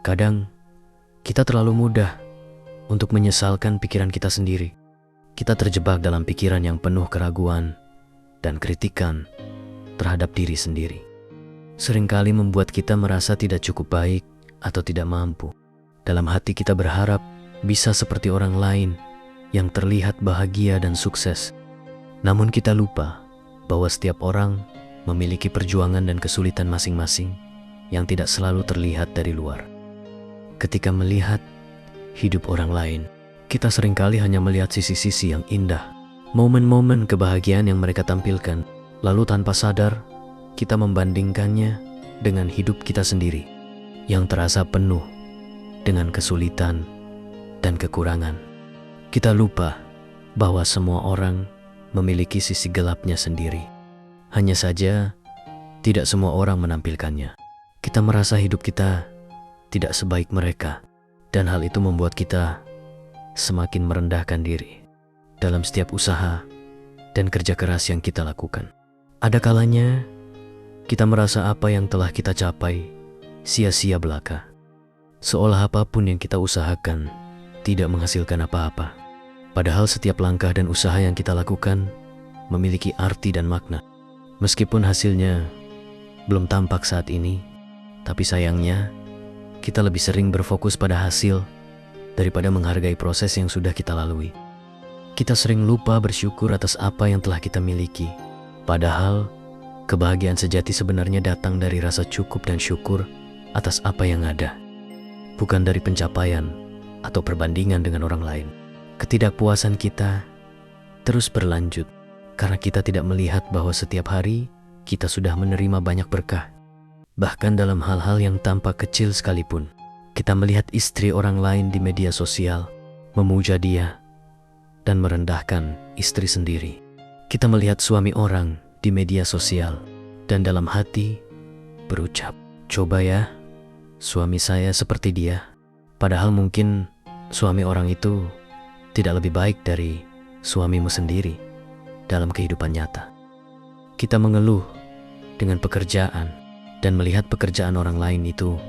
Kadang, kita terlalu mudah untuk menyesalkan pikiran kita sendiri. Kita terjebak dalam pikiran yang penuh keraguan dan kritikan terhadap diri sendiri. Seringkali membuat kita merasa tidak cukup baik atau tidak mampu. Dalam hati kita berharap bisa seperti orang lain yang terlihat bahagia dan sukses. Namun kita lupa bahwa setiap orang memiliki perjuangan dan kesulitan masing-masing yang tidak selalu terlihat dari luar. Ketika melihat hidup orang lain, kita seringkali hanya melihat sisi-sisi yang indah, momen-momen kebahagiaan yang mereka tampilkan, lalu tanpa sadar kita membandingkannya dengan hidup kita sendiri yang terasa penuh dengan kesulitan dan kekurangan. Kita lupa bahwa semua orang memiliki sisi gelapnya sendiri. Hanya saja tidak semua orang menampilkannya. Kita merasa hidup kita tidak sebaik mereka, dan hal itu membuat kita semakin merendahkan diri dalam setiap usaha dan kerja keras yang kita lakukan. Ada kalanya kita merasa apa yang telah kita capai sia-sia belaka, seolah apapun yang kita usahakan tidak menghasilkan apa-apa. Padahal setiap langkah dan usaha yang kita lakukan memiliki arti dan makna. Meskipun hasilnya belum tampak saat ini, tapi sayangnya kita lebih sering berfokus pada hasil daripada menghargai proses yang sudah kita lalui. Kita sering lupa bersyukur atas apa yang telah kita miliki. Padahal kebahagiaan sejati sebenarnya datang dari rasa cukup dan syukur atas apa yang ada, bukan dari pencapaian atau perbandingan dengan orang lain. Ketidakpuasan kita terus berlanjut karena kita tidak melihat bahwa setiap hari kita sudah menerima banyak berkah. Bahkan dalam hal-hal yang tampak kecil sekalipun, kita melihat istri orang lain di media sosial, memuja dia, dan merendahkan istri sendiri. Kita melihat suami orang di media sosial, dan dalam hati berucap, "Coba ya, suami saya seperti dia." Padahal mungkin suami orang itu tidak lebih baik dari suamimu sendiri dalam kehidupan nyata. Kita mengeluh dengan pekerjaan dan melihat pekerjaan orang lain itu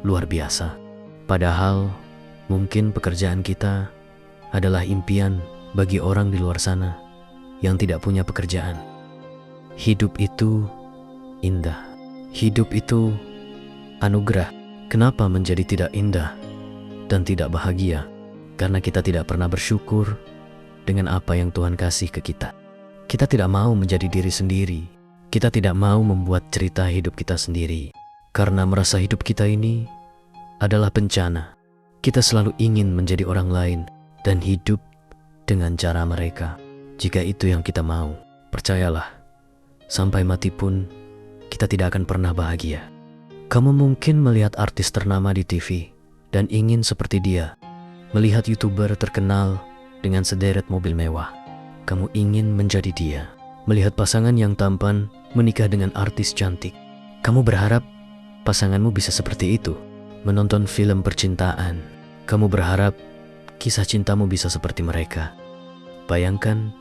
luar biasa. Padahal mungkin pekerjaan kita adalah impian bagi orang di luar sana yang tidak punya pekerjaan. Hidup itu indah. Hidup itu anugerah. Kenapa menjadi tidak indah dan tidak bahagia? Karena kita tidak pernah bersyukur dengan apa yang Tuhan kasih ke kita. Kita tidak mau menjadi diri sendiri. Kita tidak mau membuat cerita hidup kita sendiri, karena merasa hidup kita ini adalah bencana. Kita selalu ingin menjadi orang lain dan hidup dengan cara mereka. Jika itu yang kita mau, percayalah, sampai mati pun kita tidak akan pernah bahagia. Kamu mungkin melihat artis ternama di TV dan ingin seperti dia, melihat YouTuber terkenal dengan sederet mobil mewah. Kamu ingin menjadi dia, melihat pasangan yang tampan menikah dengan artis cantik. Kamu berharap pasanganmu bisa seperti itu. Menonton film percintaan, kamu berharap kisah cintamu bisa seperti mereka. Bayangkan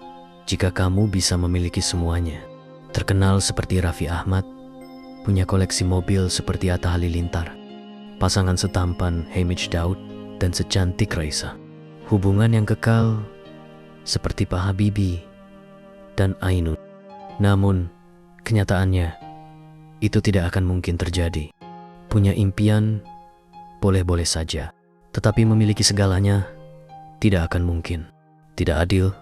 jika kamu bisa memiliki semuanya. Terkenal seperti Raffi Ahmad, punya koleksi mobil seperti Atta Halilintar, pasangan setampan Hamish Daud dan secantik Raisa, hubungan yang kekal seperti Pak Habibie dan Ainun. Namun kenyataannya itu tidak akan mungkin terjadi. Punya impian boleh-boleh saja, tetapi memiliki segalanya tidak akan mungkin. Tidak adil,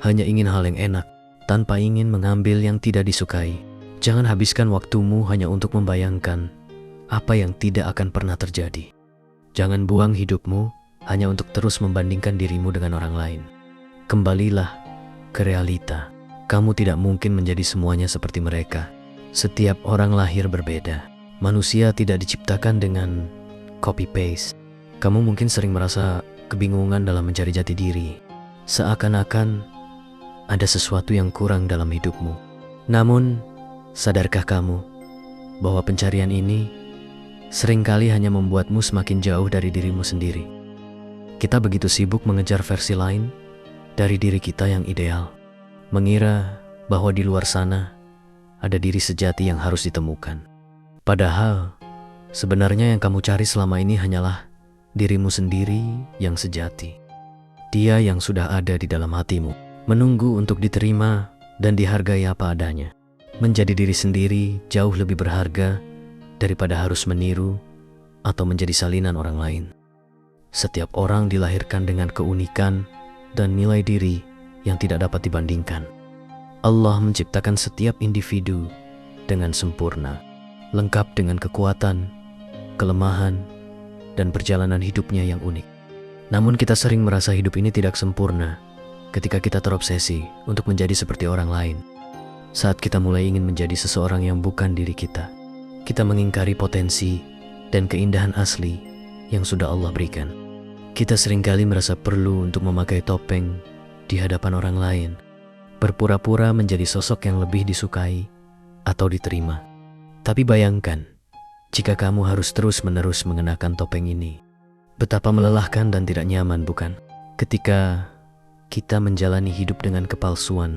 hanya ingin hal yang enak tanpa ingin mengambil yang tidak disukai. Jangan habiskan waktumu hanya untuk membayangkan apa yang tidak akan pernah terjadi. Jangan buang hidupmu hanya untuk terus membandingkan dirimu dengan orang lain. Kembalilah ke realita. Kamu tidak mungkin menjadi semuanya seperti mereka. Setiap orang lahir berbeda. Manusia tidak diciptakan dengan copy-paste. Kamu mungkin sering merasa kebingungan dalam mencari jati diri. Seakan-akan ada sesuatu yang kurang dalam hidupmu. Namun, sadarkah kamu bahwa pencarian ini seringkali hanya membuatmu semakin jauh dari dirimu sendiri? Kita begitu sibuk mengejar versi lain dari diri kita yang ideal, mengira bahwa di luar sana ada diri sejati yang harus ditemukan. Padahal Sebenarnya yang kamu cari selama ini hanyalah dirimu sendiri yang sejati. Dia yang sudah ada di dalam hatimu, menunggu untuk diterima dan dihargai apa adanya. Menjadi diri sendiri jauh lebih berharga daripada harus meniru atau menjadi salinan orang lain. Setiap orang dilahirkan dengan keunikan dan nilai diri yang tidak dapat dibandingkan. Allah menciptakan setiap individu dengan sempurna, lengkap dengan kekuatan, kelemahan, dan perjalanan hidupnya yang unik. Namun kita sering merasa hidup ini tidak sempurna ketika kita terobsesi untuk menjadi seperti orang lain. Saat kita mulai ingin menjadi seseorang yang bukan diri kita, kita mengingkari potensi dan keindahan asli yang sudah Allah berikan. Kita seringkali merasa perlu untuk memakai topeng di hadapan orang lain, berpura-pura menjadi sosok yang lebih disukai atau diterima. Tapi bayangkan, jika kamu harus terus-menerus mengenakan topeng ini, betapa melelahkan dan tidak nyaman, bukan? Ketika kita menjalani hidup dengan kepalsuan,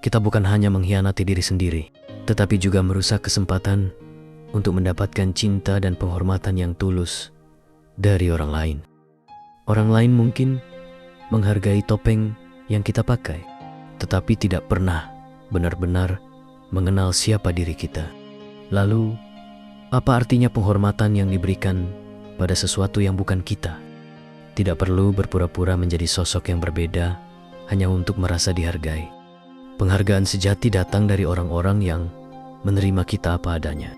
kita bukan hanya mengkhianati diri sendiri, tetapi juga merusak kesempatan untuk mendapatkan cinta dan penghormatan yang tulus dari orang lain. Orang lain mungkin menghargai topeng yang kita pakai, tetapi tidak pernah benar-benar mengenal siapa diri kita. Lalu, apa artinya penghormatan yang diberikan pada sesuatu yang bukan kita? Tidak perlu berpura-pura menjadi sosok yang berbeda hanya untuk merasa dihargai. Penghargaan sejati datang dari orang-orang yang menerima kita apa adanya,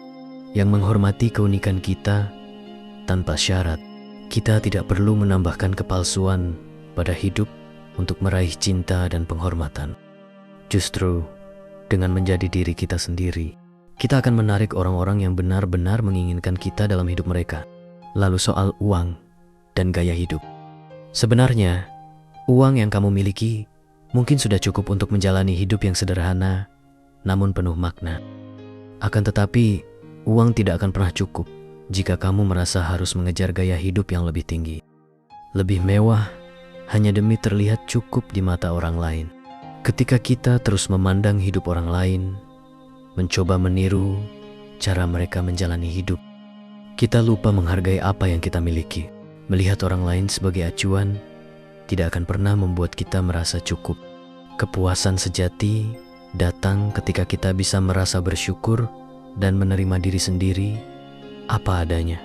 yang menghormati keunikan kita tanpa syarat. Kita tidak perlu menambahkan kepalsuan pada hidup untuk meraih cinta dan penghormatan. Justru, dengan menjadi diri kita sendiri, kita akan menarik orang-orang yang benar-benar menginginkan kita dalam hidup mereka. Lalu soal uang dan gaya hidup. Sebenarnya, uang yang kamu miliki mungkin sudah cukup untuk menjalani hidup yang sederhana, namun penuh makna. Akan tetapi, uang tidak akan pernah cukup jika kamu merasa harus mengejar gaya hidup yang lebih tinggi, lebih mewah, hanya demi terlihat cukup di mata orang lain. Ketika kita terus memandang hidup orang lain, mencoba meniru cara mereka menjalani hidup, kita lupa menghargai apa yang kita miliki. Melihat orang lain sebagai acuan tidak akan pernah membuat kita merasa cukup. Kepuasan sejati datang ketika kita bisa merasa bersyukur dan menerima diri sendiri apa adanya.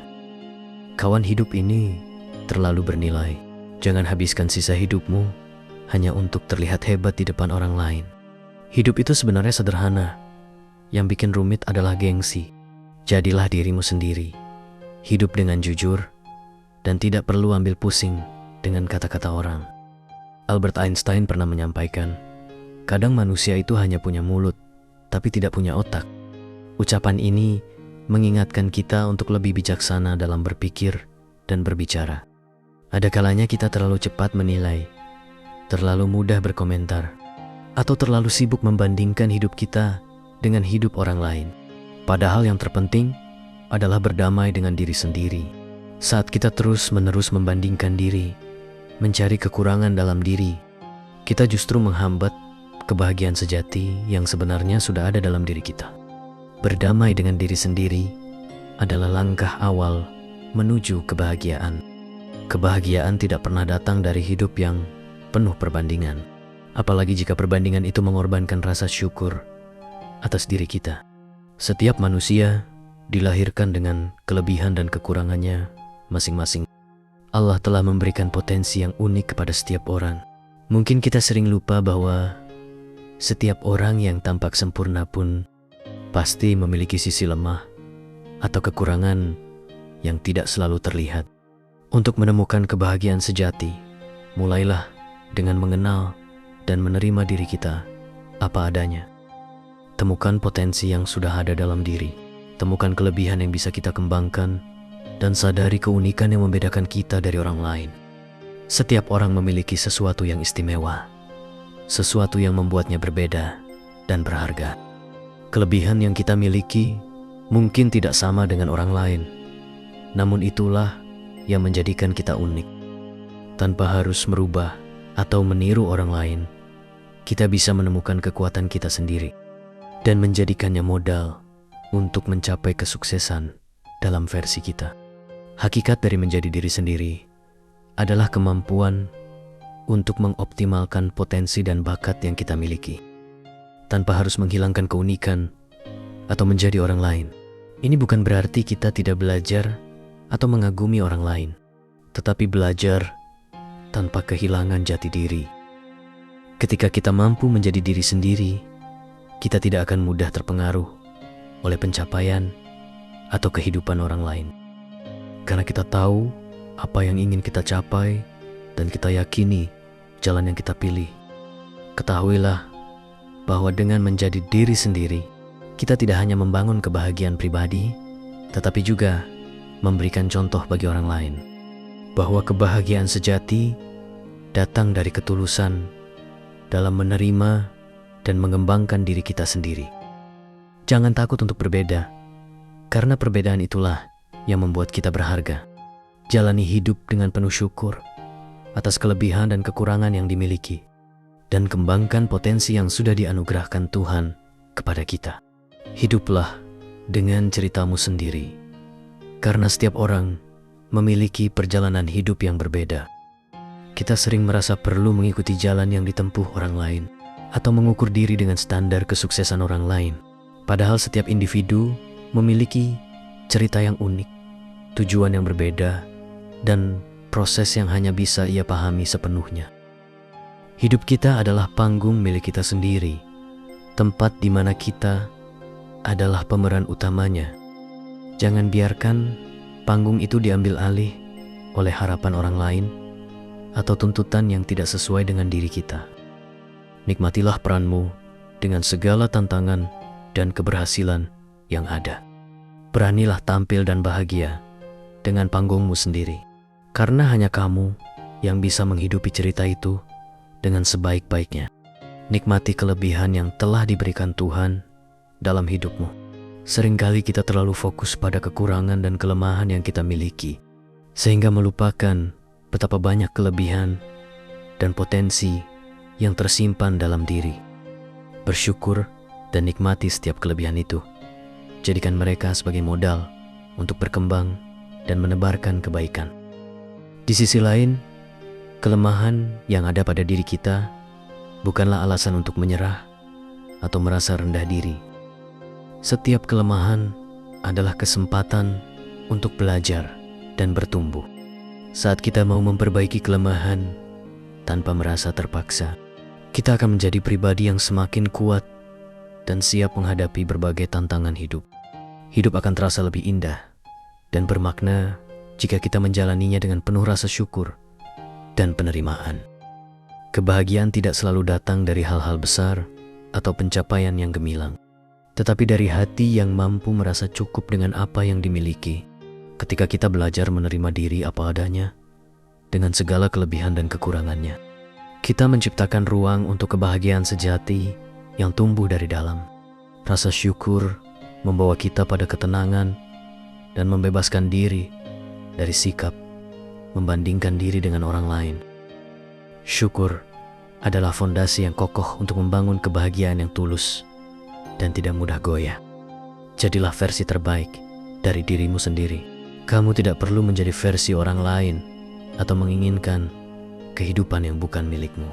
Kawan, hidup ini terlalu bernilai. Jangan habiskan sisa hidupmu hanya untuk terlihat hebat di depan orang lain. Hidup itu sebenarnya sederhana. Yang bikin rumit adalah gengsi. Jadilah dirimu sendiri. Hidup dengan jujur dan tidak perlu ambil pusing dengan kata-kata orang. Albert Einstein pernah menyampaikan, kadang manusia itu hanya punya mulut, tapi tidak punya otak. Ucapan ini mengingatkan kita untuk lebih bijaksana dalam berpikir dan berbicara. Ada kalanya kita terlalu cepat menilai, terlalu mudah berkomentar, atau terlalu sibuk membandingkan hidup kita dengan hidup orang lain. Padahal yang terpenting adalah berdamai dengan diri sendiri. Saat kita terus-menerus membandingkan diri, mencari kekurangan dalam diri, kita justru menghambat kebahagiaan sejati yang sebenarnya sudah ada dalam diri kita. Berdamai dengan diri sendiri adalah langkah awal menuju kebahagiaan. Kebahagiaan tidak pernah datang dari hidup yang penuh perbandingan, apalagi jika perbandingan itu mengorbankan rasa syukur atas diri kita. Setiap manusia dilahirkan dengan kelebihan dan kekurangannya masing-masing. Allah telah memberikan potensi yang unik kepada setiap orang. Mungkin kita sering lupa bahwa setiap orang yang tampak sempurna pun pasti memiliki sisi lemah atau kekurangan yang tidak selalu terlihat. Untuk menemukan kebahagiaan sejati, mulailah dengan mengenal dan menerima diri kita apa adanya. Temukan potensi yang sudah ada dalam diri. Temukan kelebihan yang bisa kita kembangkan dan sadari keunikan yang membedakan kita dari orang lain. Setiap orang memiliki sesuatu yang istimewa, sesuatu yang membuatnya berbeda dan berharga. Kelebihan yang kita miliki mungkin tidak sama dengan orang lain, namun itulah yang menjadikan kita unik. Tanpa harus merubah atau meniru orang lain, kita bisa menemukan kekuatan kita sendiri dan menjadikannya modal untuk mencapai kesuksesan dalam versi kita. Hakikat dari menjadi diri sendiri adalah kemampuan untuk mengoptimalkan potensi dan bakat yang kita miliki, tanpa harus menghilangkan keunikan atau menjadi orang lain. Ini bukan berarti kita tidak belajar atau mengagumi orang lain, tetapi belajar tanpa kehilangan jati diri. Ketika kita mampu menjadi diri sendiri, kita tidak akan mudah terpengaruh oleh pencapaian atau kehidupan orang lain. Karena kita tahu apa yang ingin kita capai dan kita yakini jalan yang kita pilih. Ketahuilah bahwa dengan menjadi diri sendiri, kita tidak hanya membangun kebahagiaan pribadi, tetapi juga memberikan contoh bagi orang lain. Bahwa kebahagiaan sejati datang dari ketulusan dalam menerima dan mengembangkan diri kita sendiri. Jangan takut untuk berbeda, karena perbedaan itulah yang membuat kita berharga. Jalani hidup dengan penuh syukur atas kelebihan dan kekurangan yang dimiliki, dan kembangkan potensi yang sudah dianugerahkan Tuhan kepada kita. Hiduplah dengan ceritamu sendiri, karena setiap orang memiliki perjalanan hidup yang berbeda. Kita sering merasa perlu mengikuti jalan yang ditempuh orang lain, atau mengukur diri dengan standar kesuksesan orang lain. Padahal setiap individu memiliki cerita yang unik, tujuan yang berbeda, dan proses yang hanya bisa ia pahami sepenuhnya. Hidup kita adalah panggung milik kita sendiri, tempat di mana kita adalah pemeran utamanya. Jangan biarkan panggung itu diambil alih oleh harapan orang lain atau tuntutan yang tidak sesuai dengan diri kita. Nikmatilah peranmu dengan segala tantangan dan keberhasilan yang ada. Beranilah tampil dan bahagia dengan panggungmu sendiri, karena hanya kamu yang bisa menghidupi cerita itu dengan sebaik-baiknya. Nikmati kelebihan yang telah diberikan Tuhan dalam hidupmu. Seringkali kita terlalu fokus pada kekurangan dan kelemahan yang kita miliki, sehingga melupakan betapa banyak kelebihan dan potensi yang tersimpan dalam diri. Bersyukur dan nikmati setiap kelebihan itu. Jadikan mereka sebagai modal untuk berkembang dan menebarkan kebaikan. Di sisi lain, kelemahan yang ada pada diri kita bukanlah alasan untuk menyerah atau merasa rendah diri. Setiap kelemahan adalah kesempatan untuk belajar dan bertumbuh. Saat kita mau memperbaiki kelemahan tanpa merasa terpaksa, kita akan menjadi pribadi yang semakin kuat dan siap menghadapi berbagai tantangan hidup. Hidup akan terasa lebih indah dan bermakna jika kita menjalaninya dengan penuh rasa syukur dan penerimaan. Kebahagiaan tidak selalu datang dari hal-hal besar atau pencapaian yang gemilang, tetapi dari hati yang mampu merasa cukup dengan apa yang dimiliki. Ketika kita belajar menerima diri apa adanya, dengan segala kelebihan dan kekurangannya, kita menciptakan ruang untuk kebahagiaan sejati yang tumbuh dari dalam. Rasa syukur membawa kita pada ketenangan dan membebaskan diri dari sikap membandingkan diri dengan orang lain. Syukur adalah fondasi yang kokoh untuk membangun kebahagiaan yang tulus dan tidak mudah goyah. Jadilah versi terbaik dari dirimu sendiri. Kamu tidak perlu menjadi versi orang lain atau menginginkan kehidupan yang bukan milikmu.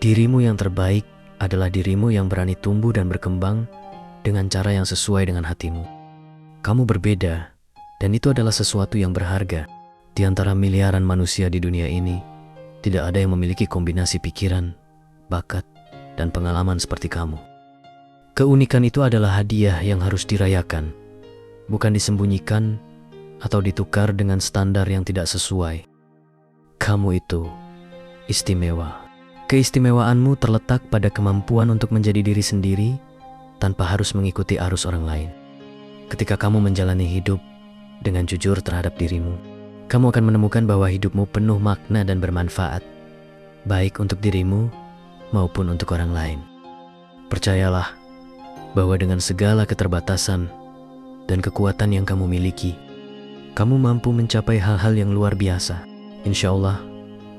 Dirimu yang terbaik adalah dirimu yang berani tumbuh dan berkembang dengan cara yang sesuai dengan hatimu. Kamu berbeda, dan itu adalah sesuatu yang berharga. Di antara miliaran manusia di dunia ini, tidak ada yang memiliki kombinasi pikiran, bakat, dan pengalaman seperti kamu. Keunikan itu adalah hadiah yang harus dirayakan, bukan disembunyikan atau ditukar dengan standar yang tidak sesuai. Kamu itu istimewa. Keistimewaanmu terletak pada kemampuan untuk menjadi diri sendiri tanpa harus mengikuti arus orang lain. Ketika kamu menjalani hidup dengan jujur terhadap dirimu, kamu akan menemukan bahwa hidupmu penuh makna dan bermanfaat, baik untuk dirimu maupun untuk orang lain. Percayalah bahwa dengan segala keterbatasan dan kekuatan yang kamu miliki, kamu mampu mencapai hal-hal yang luar biasa. Insya Allah,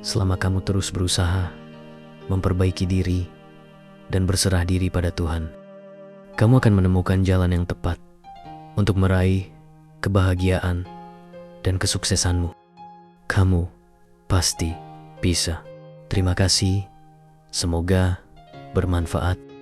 selama kamu terus berusaha, memperbaiki diri, dan berserah diri pada Tuhan, kamu akan menemukan jalan yang tepat untuk meraih kebahagiaan, dan kesuksesanmu. Kamu pasti bisa. Terima kasih. Semoga bermanfaat.